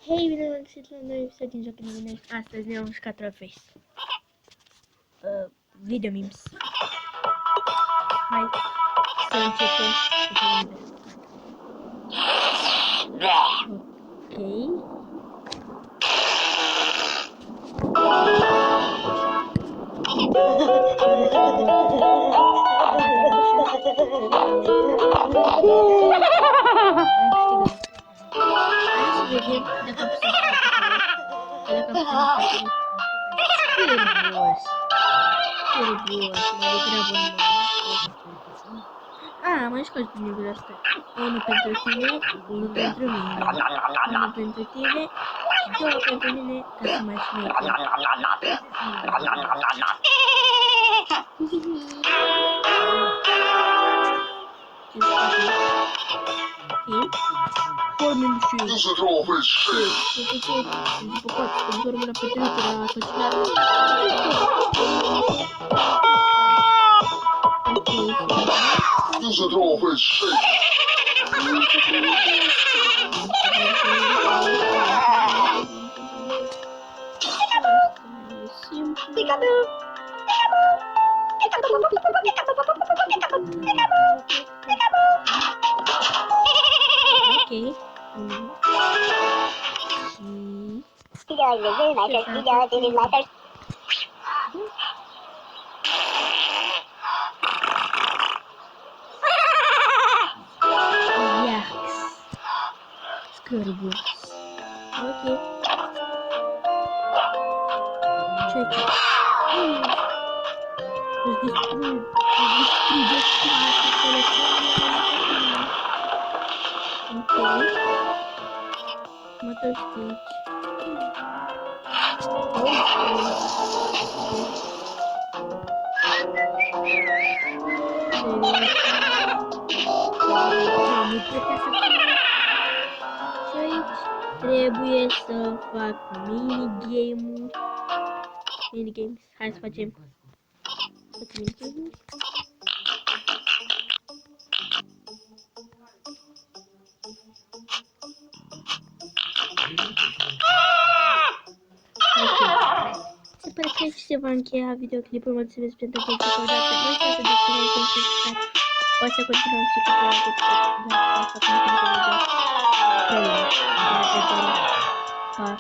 Hei, bine v-am găsit la un nou episod din Jocul Luminez. Astăzi ne-am jucat Trollface. Video memes. Hai să începem cu primele. Ok. Vedem dacă am pus mai degrabă am mai jucat cu nivelul ăsta. Unul pentru tine, unul pentru mine. Unul pentru tine și două pentru mine ca să mai șmecher. Formul și după poate să dormă la petrecere la asociare. Ok. Scârbos. Ok. Ce-i? Îți distruge toate telefoanele. Ok. Mă tăstici. Trebuie să fac minigame-uri. Minigames. Hai să facem minigame-uri. Se pare că se va încheia videoclipul. Mulțumesc pentru că ați acordat. Nu uitați să deschideți un subscribe. O să continuăm și cu celelalte. Pa!